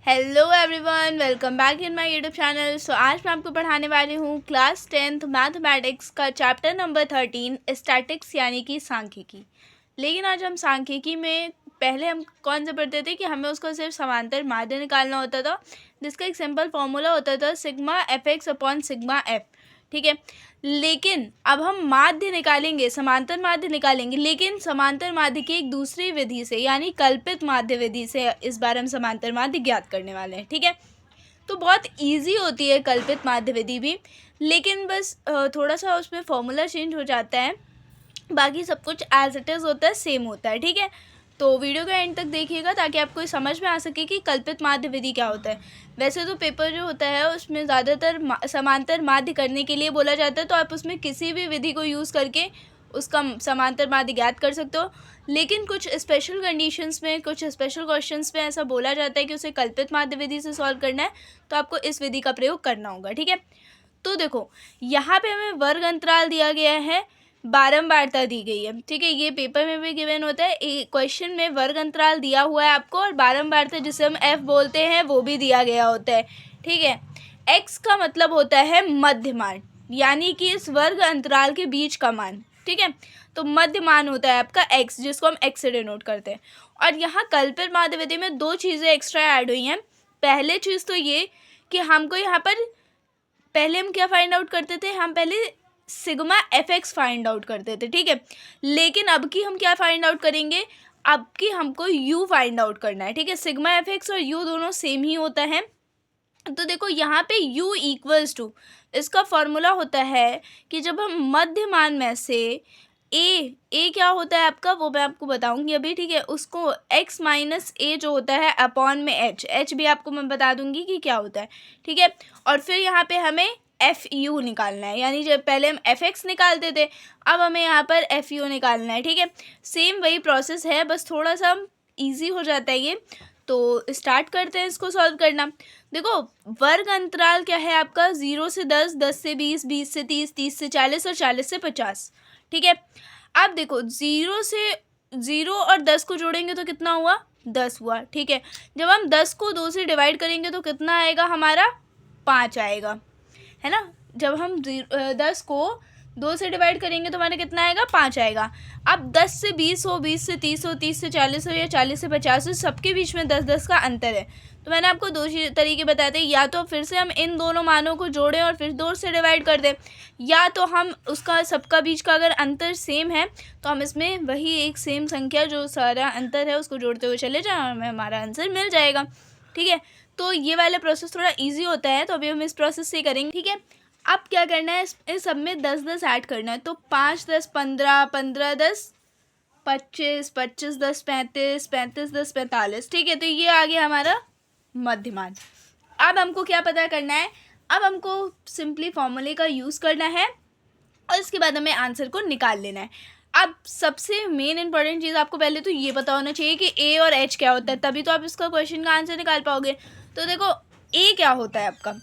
Hello everyone, welcome back in my YouTube channel. So आज मैं आपको पढ़ाने वाली हूँ क्लास 10th मैथमेटिक्स का चैप्टर नंबर 13 स्टैटिक्स यानी कि सांख्यिकी। लेकिन आज हम सांख्यिकी में पहले हम कौन से पढ़ते थे कि हमें उसको सिर्फ समांतर माध्य निकालना होता था, जिसका एक सिंपल फॉर्मूला होता था sigma F x upon sigma F. ठीक है, लेकिन अब हम माध्य निकालेंगे, समांतर माध्य निकालेंगे, लेकिन समांतर माध्य की एक दूसरी विधि से यानी कल्पित माध्य विधि से इस बार हम समांतर माध्य ज्ञात करने वाले हैं। ठीक है, तो बहुत इजी होती है कल्पित माध्य विधि भी, लेकिन बस थोड़ा सा उसमें फॉर्मूला चेंज हो जाता है, बाकी सब कुछ एज इट इज़ होता है, सेम होता है। ठीक है, तो वीडियो का एंड तक देखिएगा ताकि आपको समझ में आ सके कि कल्पित माध्य विधि क्या होता है। वैसे तो पेपर जो होता है उसमें ज़्यादातर समांतर माध्य करने के लिए बोला जाता है, तो आप उसमें किसी भी विधि को यूज़ करके उसका समांतर माध्य ज्ञात कर सकते हो। लेकिन कुछ स्पेशल कंडीशंस में, कुछ स्पेशल क्वेश्चंस में ऐसा बोला जाता है कि उसे कल्पित माध्य विधि से सॉल्व करना है, तो आपको इस विधि का प्रयोग करना होगा। ठीक है, तो देखो यहाँ पे हमें वर्ग अंतराल दिया गया है, बारंबारता दी गई है। ठीक है, ये पेपर में भी गिवन होता है, क्वेश्चन में वर्ग अंतराल दिया हुआ है आपको और बारंबारता जिसे हम एफ बोलते हैं वो भी दिया गया होता है। ठीक है, एक्स का मतलब होता है मध्य मान, यानी कि इस वर्ग अंतराल के बीच का मान। ठीक है, तो मध्य मान होता है आपका एक्स, जिसको हम एक्स से डिनोट करते हैं। और यहाँ कल्पित माध्य विधि में दो चीज़ें एक्स्ट्रा ऐड हुई हैं। पहले चीज़ तो ये कि हमको यहाँ पर पहले हम क्या फाइंड आउट करते थे, हम पहले sigma F x find out करते थे। ठीक है, लेकिन अब की हम क्या फाइंड आउट करेंगे, अब की हमको यू फाइंड आउट करना है। ठीक है, सिग्मा एफ एक्स और यू दोनों सेम ही होता है। तो देखो यहाँ पे u इक्वल्स टू, इसका फॉर्मूला होता है कि जब हम मध्य मान में से a क्या होता है आपका, वो मैं आपको बताऊंगी अभी। ठीक है, उसको x माइनस a जो होता है अपॉन में h भी आपको मैं बता दूंगी कि क्या होता है। ठीक है, और फिर यहाँ पे हमें एफ यू निकालना है, यानी जब पहले हम एफ एक्स निकालते थे, अब हमें यहाँ पर एफ यू निकालना है। ठीक है, सेम वही प्रोसेस है, बस थोड़ा सा ईजी हो जाता है ये। तो स्टार्ट करते हैं इसको सॉल्व करना। देखो वर्ग अंतराल क्या है आपका, 0 से 10, 10 से 20, 20 से 30, 30 से 40 और 40 से 50। ठीक है, अब देखो 0 और 10 को जोड़ेंगे तो कितना हुआ, 10 हुआ। ठीक है, जब हम 10 को 2 से डिवाइड करेंगे तो कितना आएगा हमारा, 5 आएगा, है ना। जब हम 10 को 2 से डिवाइड करेंगे तो हमारे कितना आएगा, 5 आएगा। अब 10 से 20 हो, 20 से 30 हो, 30 से 40 हो या 40 से 50 हो, सबके बीच में 10-10 का अंतर है। तो मैंने आपको दो तरीके बताए थे, या तो फिर से हम इन दोनों मानों को जोड़ें और फिर 2 से डिवाइड कर दें, या तो हम उसका सबका बीच का अगर अंतर सेम है तो हम इसमें वही एक सेम संख्या जो सारा अंतर है उसको जोड़ते हुए चले जाएं और हमें हमारा आंसर मिल जाएगा। ठीक है, तो ये वाला प्रोसेस थोड़ा ईजी होता है, तो अभी हम इस प्रोसेस से करेंगे। ठीक है, अब क्या करना है, इस सब में 10-10 ऐड करना है। तो 5 10 15, 15 10 25, 25 10 35, 35 10 45। ठीक है, तो ये आ गया हमारा मध्यमान। अब हमको क्या पता करना है, अब हमको सिंपली फॉर्मूले का यूज़ करना है और इसके बाद हमें आंसर को निकाल लेना है। अब सबसे मेन इंपॉर्टेंट चीज़ आपको पहले तो ये पता होना चाहिए कि ए और एच क्या होता है, तभी तो आप इसका क्वेश्चन का आंसर निकाल पाओगे। तो देखो ए क्या होता है आपका,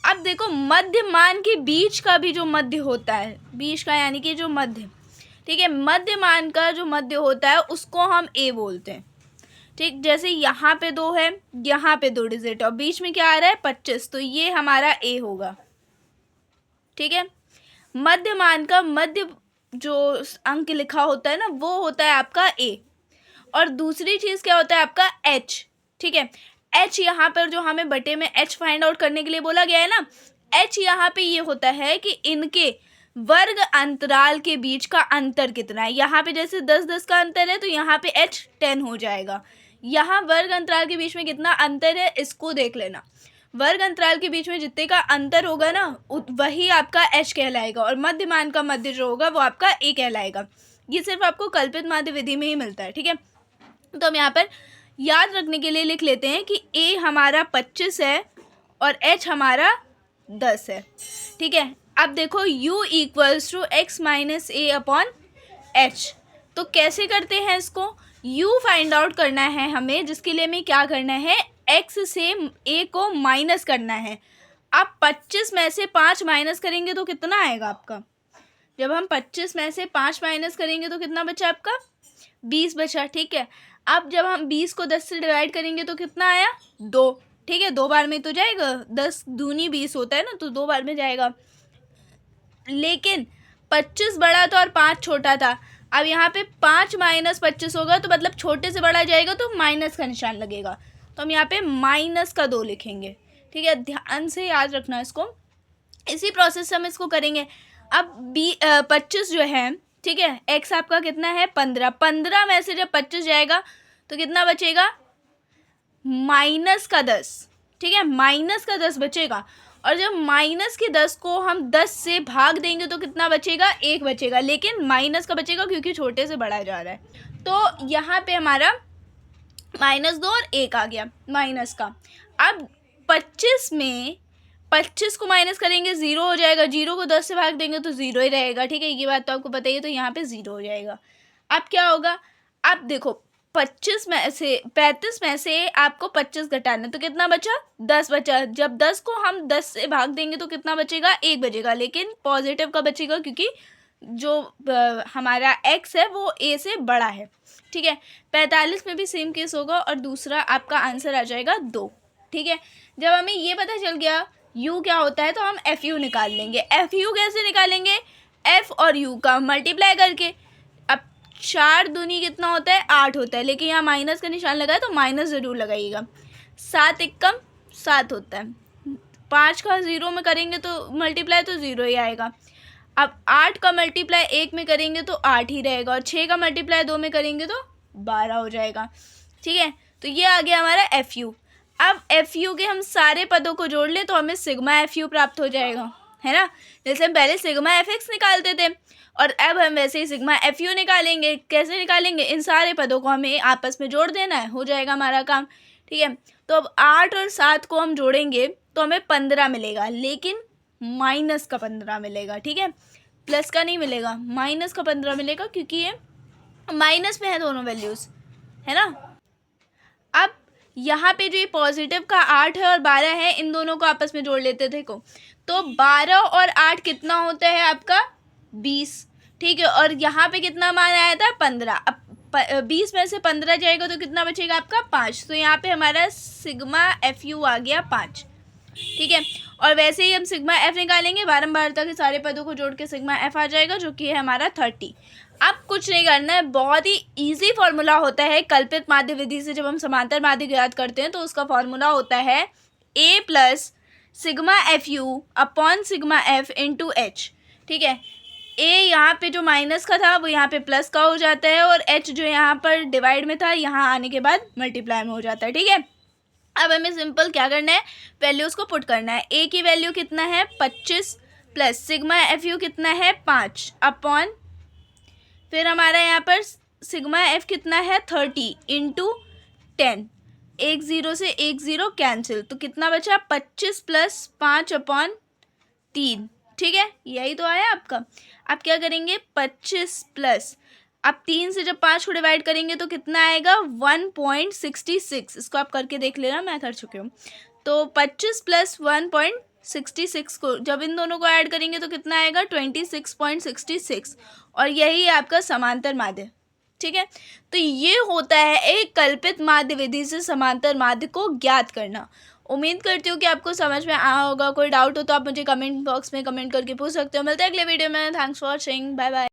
अब देखो मध्य मान के बीच का भी जो मध्य होता है, बीच का यानी कि जो मध्य, ठीक है, मध्य मान का जो मध्य होता है उसको हम ए बोलते हैं। ठीक, जैसे यहाँ पे 2 है, यहाँ पे 2 डिजिट और बीच में क्या आ रहा है 25, तो ये हमारा ए होगा। ठीक है, मध्य मान का मध्य जो अंक लिखा होता है ना वो होता है आपका ए, और दूसरी चीज़ क्या होता है आपका एच। ठीक है, एच यहाँ पर जो हमें बटे में एच फाइंड आउट करने के लिए बोला गया है ना, एच यहाँ पे ये होता है कि इनके वर्ग अंतराल के बीच का अंतर कितना है। यहाँ पे जैसे 10-10 का अंतर है तो यहाँ पे एच 10 हो जाएगा। यहाँ वर्ग अंतराल के बीच में कितना अंतर है इसको देख लेना, वर्ग अंतराल के बीच में जितने का अंतर होगा ना वही आपका एच कहलाएगा, और मध्य मान का मध्य जो होगा वो आपका ए कहलाएगा। ये सिर्फ आपको कल्पित माध्य विधि में ही मिलता है। ठीक है, तो हम यहाँ पर याद रखने के लिए लिख लेते हैं कि ए हमारा 25 है और एच हमारा 10 है। ठीक है, अब देखो u equals to X minus A upon H. तो कैसे करते हैं इसको, u फाइंड आउट करना है हमें, जिसके लिए हमें क्या करना है, x से a को माइनस करना है। अब 25 में से 5 माइनस करेंगे तो कितना आएगा आपका, जब हम 25 में से 5 माइनस करेंगे तो कितना बचा आपका, 20 बचा। ठीक है, अब जब हम 20 को 10 से डिवाइड करेंगे तो कितना आया, 2। ठीक है, 2 बार में तो जाएगा, 10 दूनी 20 होता है ना, तो 2 बार में जाएगा। लेकिन 25 बड़ा था और 5 छोटा था। अब यहाँ पे 5 माइनस 25 होगा तो मतलब छोटे से बड़ा जाएगा तो माइनस का निशान लगेगा, तो हम यहाँ पे माइनस का 2 लिखेंगे। ठीक है, ध्यान से याद रखना इसको। इसी प्रोसेस से हम इसको करेंगे। अब 25 जो है, ठीक है, x आपका कितना है 15, 15 में से जब 25 जाएगा तो कितना बचेगा, माइनस का 10। ठीक है, माइनस का 10 बचेगा, और जब माइनस के 10 को हम 10 से भाग देंगे तो कितना बचेगा, 1 बचेगा, लेकिन माइनस का बचेगा क्योंकि छोटे से बड़ा जा रहा है। तो यहाँ पे हमारा -2 और 1 आ गया माइनस का। अब 25 में 25 को माइनस करेंगे 0 हो जाएगा, 0 को 10 से भाग देंगे तो 0 ही रहेगा। ठीक है, ये बात तो आपको पता ही है, तो यहाँ पे 0 हो जाएगा। अब क्या होगा, अब देखो 35 में से आपको 25 घटाना, तो कितना बचा, 10 बचा। जब 10 को हम 10 से भाग देंगे तो कितना बचेगा, 1 बचेगा, लेकिन पॉजिटिव का बचेगा क्योंकि जो हमारा x है वो a से बड़ा है। ठीक है, 45 में भी सेम केस होगा और दूसरा आपका आंसर आ जाएगा 2। ठीक है, जब हमें ये पता चल गया u क्या होता है तो हम FU निकाल लेंगे। FU कैसे निकालेंगे, f और u का मल्टीप्लाई करके। अब 4 दूनी कितना होता है, 8 होता है, लेकिन यहाँ माइनस का निशान लगा है तो माइनस ज़रूर लगाइएगा। 7 एकम 7 होता है, 5 का 0 में करेंगे तो मल्टीप्लाई तो 0 ही आएगा। अब 8 का मल्टीप्लाई 1 में करेंगे तो 8 ही रहेगा, और 6 का मल्टीप्लाई 2 में करेंगे तो 12 हो जाएगा। ठीक है, तो ये आ गया हमारा FU। अब FU के हम सारे पदों को जोड़ ले तो हमें सिग्मा FU प्राप्त हो जाएगा, है ना। जैसे हम पहले सिग्मा FX निकालते थे, और अब हम वैसे ही सिग्मा FU निकालेंगे। कैसे निकालेंगे, इन सारे पदों को हमें आपस में जोड़ देना है, हो जाएगा हमारा काम। ठीक है, तो अब 8 और 7 को हम जोड़ेंगे तो हमें 15 मिलेगा, लेकिन माइनस का 15 मिलेगा। ठीक है, प्लस का नहीं मिलेगा, माइनस का 15 मिलेगा, क्योंकि ये माइनस में है दोनों वैल्यूज़, है ना। अब यहाँ पे जो ये पॉजिटिव का 8 है और 12 है, इन दोनों को आपस में जोड़ लेते थे को, तो 12 और 8 कितना होता है आपका 20। ठीक है, और यहाँ पे कितना मान आया था 15। अब 20 में से 15 जाएगा तो कितना बचेगा आपका 5, तो यहाँ पे हमारा सिग्मा FU आ गया 5। ठीक है, और वैसे ही हम सिग्मा F निकालेंगे, बारंबारता के सारे पदों को जोड़ के सिग्मा F आ जाएगा, जो कि है हमारा 30। अब कुछ नहीं करना है, बहुत ही इजी फार्मूला होता है कल्पित माध्य विधि से। जब हम समांतर माध्य ज्ञात करते हैं तो उसका फार्मूला होता है A plus sigma FU upon sigma F into H। ठीक है, A यहाँ पे जो माइनस का था वो यहाँ पे प्लस का हो जाता है, और H जो यहाँ पर डिवाइड में था यहाँ आने के बाद मल्टीप्लाई में हो जाता है। ठीक है, अब हमें सिंपल क्या करना है, वैल्यूज़ को पुट करना है। A की वैल्यू कितना है 25 प्लस सिग्मा FU कितना है 5 अपॉन, फिर हमारा यहाँ पर सिग्मा F कितना है 30 इंटू 10। 1 0 से 1 0 कैंसिल, तो कितना बचा 25 प्लस 5 अपॉन 3। ठीक है, यही तो आया आपका। आप क्या करेंगे 25 प्लस, अब 3 से जब 5 को डिवाइड करेंगे तो कितना आएगा 1.66। इसको आप करके देख लेना, मैं कर चुकी हूँ। तो 25 प्लस 1.66 को जब इन दोनों को ऐड करेंगे तो कितना आएगा 26.66, और यही आपका समांतर माध्य। ठीक है, तो ये होता है एक कल्पित माध्य विधि से समांतर माध्य को ज्ञात करना। उम्मीद करती हूँ कि आपको समझ में आया होगा। कोई डाउट हो तो आप मुझे कमेंट बॉक्स में कमेंट करके पूछ सकते हो। मिलते हैं अगले वीडियो में। Thanks for watching, bye bye.